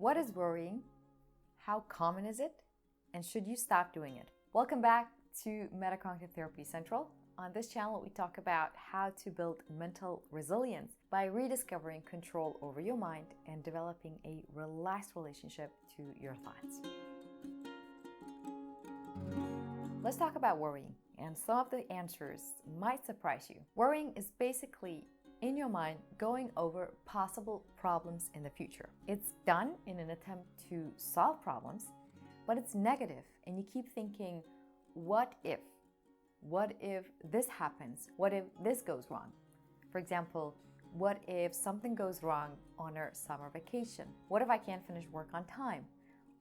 What is worrying? How common is it? And should you stop doing it? Welcome back to Metacognitive Therapy Central. On this channel, we talk about how to build mental resilience by rediscovering control over your mind and developing a relaxed relationship to your thoughts. Let's talk about worrying, and some of the answers might surprise you. Worrying is basically in your mind going over possible problems in the future. It's done in an attempt to solve problems, but it's negative, and you keep thinking, what if? What if this happens? What if this goes wrong? For example, what if something goes wrong on our summer vacation? What if I can't finish work on time?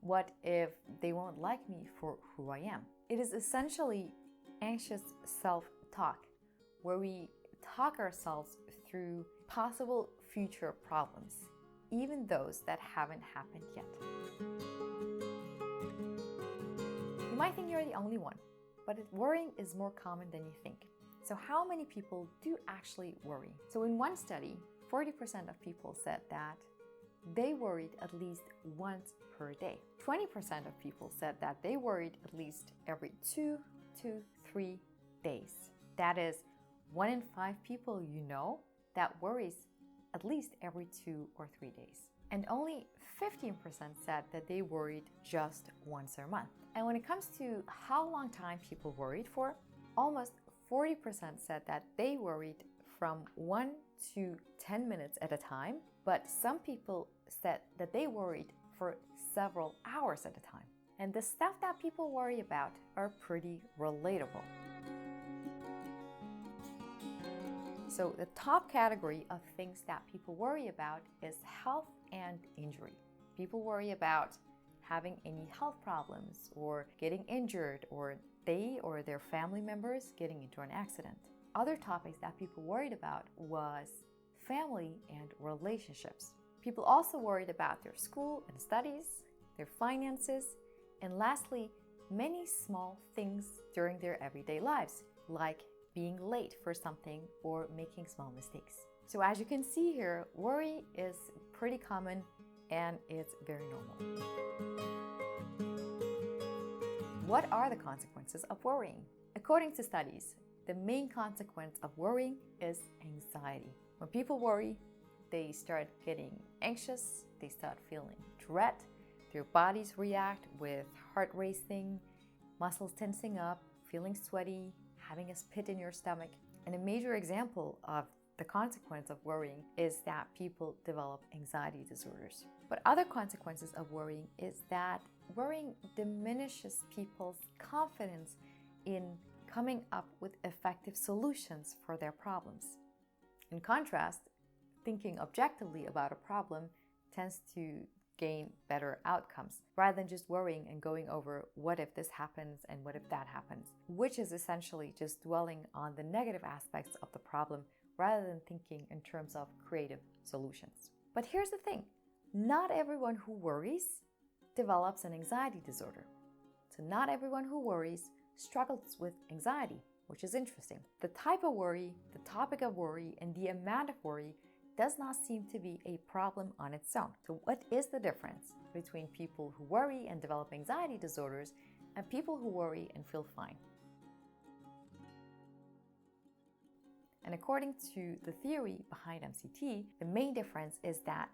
What if they won't like me for who I am? It is essentially anxious self-talk, where we talk ourselves through possible future problems, even those that haven't happened yet. You might think you're the only one, but worrying is more common than you think. So how many people do actually worry? So in one study, 40% of people said that they worried at least once per day. 20% of people said that they worried at least every 2 to 3 days. That is 1 in 5 people you know that worries at least every 2 or 3 days. And only 15% said that they worried just once a month. And when it comes to how long time people worried for, almost 40% said that they worried from 1 to 10 minutes at a time, but some people said that they worried for several hours at a time. And the stuff that people worry about are pretty relatable. So the top category of things that people worry about is health and injury. People worry about having any health problems or getting injured, or they or their family members getting into an accident. Other topics that people worried about was family and relationships. People also worried about their school and studies, their finances, and lastly, many small things during their everyday lives, like being late for something or making small mistakes. So as you can see here, worry is pretty common and it's very normal. What are the consequences of worrying? According to studies, the main consequence of worrying is anxiety. When people worry, they start getting anxious, they start feeling dread, their bodies react with heart racing, muscles tensing up, feeling sweaty, having a pit in your stomach. And a major example of the consequence of worrying is that people develop anxiety disorders. But other consequences of worrying is that worrying diminishes people's confidence in coming up with effective solutions for their problems. In contrast, thinking objectively about a problem tends to gain better outcomes, rather than just worrying and going over what if this happens and what if that happens, which is essentially just dwelling on the negative aspects of the problem rather than thinking in terms of creative solutions. But here's the thing, not everyone who worries develops an anxiety disorder. So not everyone who worries struggles with anxiety, which is interesting. The type of worry, the topic of worry, and the amount of worry does not seem to be a problem on its own. So what is the difference between people who worry and develop anxiety disorders and people who worry and feel fine? And according to the theory behind MCT, the main difference is that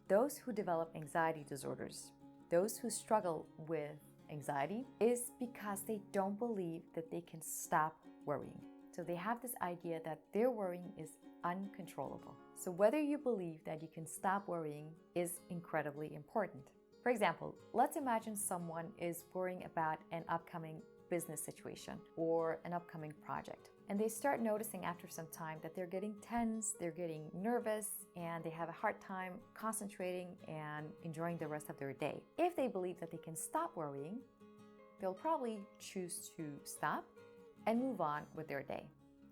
those who develop anxiety disorders, those who struggle with anxiety, is because they don't believe that they can stop worrying. So they have this idea that their worrying is uncontrollable. So whether you believe that you can stop worrying is incredibly important. For example, let's imagine someone is worrying about an upcoming business situation or an upcoming project. And they start noticing after some time that they're getting tense, they're getting nervous, and they have a hard time concentrating and enjoying the rest of their day. If they believe that they can stop worrying, they'll probably choose to stop and move on with their day.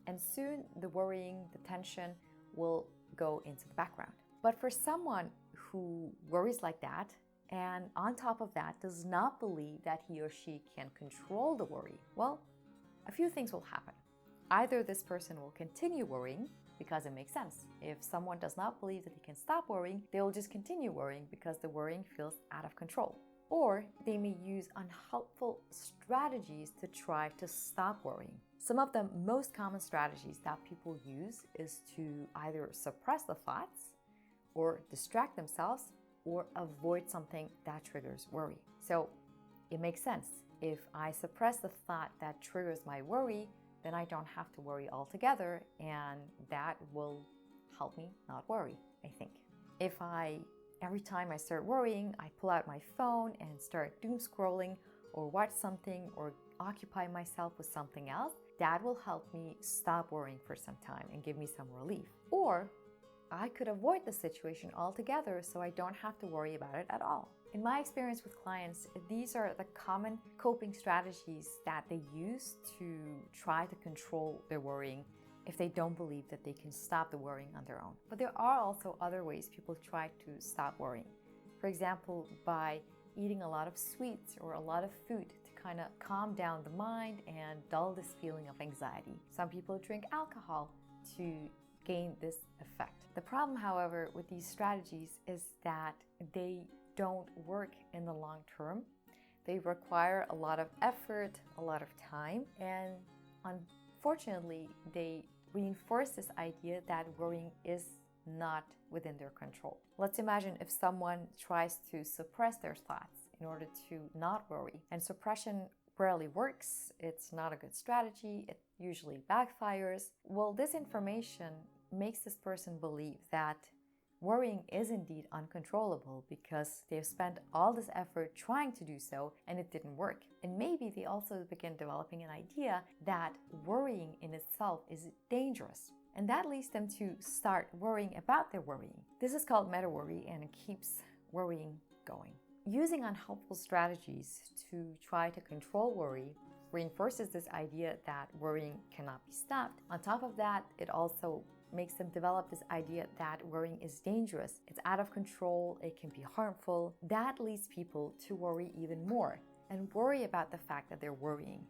And soon the worrying, the tension will go into the background. But for someone who worries like that, and on top of that does not believe that he or she can control the worry, well, a few things will happen. Either this person will continue worrying, because it makes sense. If someone does not believe that they can stop worrying, they will just continue worrying because the worrying feels out of control. Or they may use unhelpful strategies to try to stop worrying. Some of the most common strategies that people use is to either suppress the thoughts or distract themselves or avoid something that triggers worry. So it makes sense. If I suppress the thought that triggers my worry, then I don't have to worry altogether, and that will help me not worry, I think. If every time I start worrying, I pull out my phone and start doom scrolling or watch something or occupy myself with something else, that will help me stop worrying for some time and give me some relief. Or I could avoid the situation altogether so I don't have to worry about it at all. In my experience with clients, these are the common coping strategies that they use to try to control their worrying if they don't believe that they can stop the worrying on their own. But there are also other ways people try to stop worrying. For example, by eating a lot of sweets or a lot of food to kind of calm down the mind and dull this feeling of anxiety. Some people drink alcohol to gain this effect. The problem, however, with these strategies is that they don't work in the long term. They require a lot of effort, a lot of time, and unfortunately, they reinforce this idea that worrying is not within their control. Let's imagine if someone tries to suppress their thoughts in order to not worry, and suppression rarely works. It's not a good strategy. It usually backfires. Well, this information makes this person believe that worrying is indeed uncontrollable because they've spent all this effort trying to do so and it didn't work. And maybe they also begin developing an idea that worrying in itself is dangerous. And that leads them to start worrying about their worrying. This is called meta-worry, and it keeps worrying going. Using unhelpful strategies to try to control worry reinforces this idea that worrying cannot be stopped. On top of that, it also makes them develop this idea that worrying is dangerous. It's out of control, it can be harmful. That leads people to worry even more and worry about the fact that they're worrying,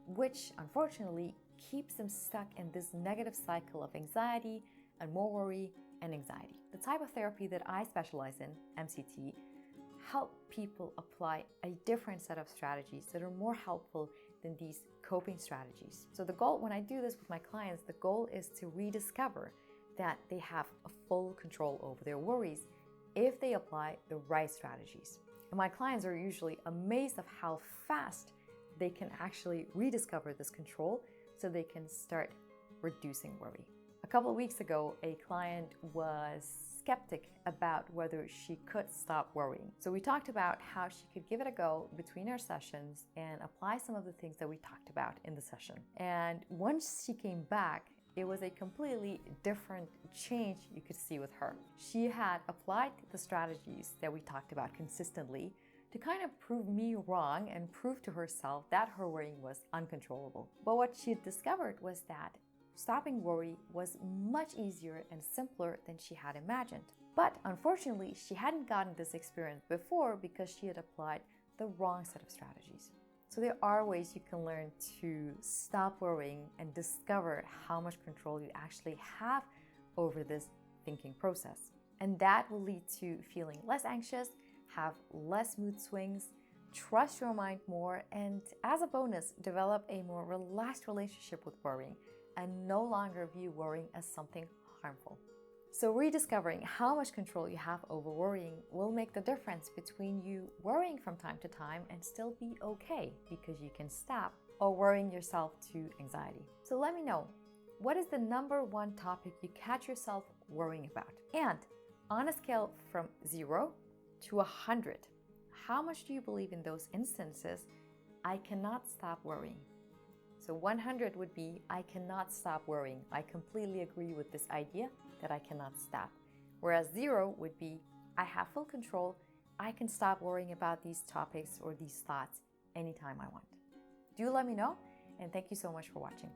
which unfortunately keeps them stuck in this negative cycle of anxiety and more worry and anxiety. The type of therapy that I specialize in, MCT, help people apply a different set of strategies that are more helpful than these coping strategies. So the goal, when I do this with my clients, the goal is to rediscover that they have a full control over their worries if they apply the right strategies. And my clients are usually amazed of how fast they can actually rediscover this control so they can start reducing worry. A couple of weeks ago, a client was skeptic about whether she could stop worrying. So we talked about how she could give it a go between our sessions and apply some of the things that we talked about in the session. And once she came back, it was a completely different change you could see with her. She had applied the strategies that we talked about consistently to kind of prove me wrong and prove to herself that her worrying was uncontrollable. But what she discovered was that stopping worry was much easier and simpler than she had imagined. But unfortunately, she hadn't gotten this experience before because she had applied the wrong set of strategies. So there are ways you can learn to stop worrying and discover how much control you actually have over this thinking process. And that will lead to feeling less anxious, have less mood swings, trust your mind more, and as a bonus, develop a more relaxed relationship with worrying and no longer view worrying as something harmful. So rediscovering how much control you have over worrying will make the difference between you worrying from time to time and still be okay because you can stop, or worrying yourself to anxiety. So let me know, what is the number one topic you catch yourself worrying about? And on a scale from 0 to 100, how much do you believe in those instances, I cannot stop worrying? So 100 would be, I cannot stop worrying. I completely agree with this idea that I cannot stop. Whereas 0 would be, I have full control. I can stop worrying about these topics or these thoughts anytime I want. Do let me know, and thank you so much for watching.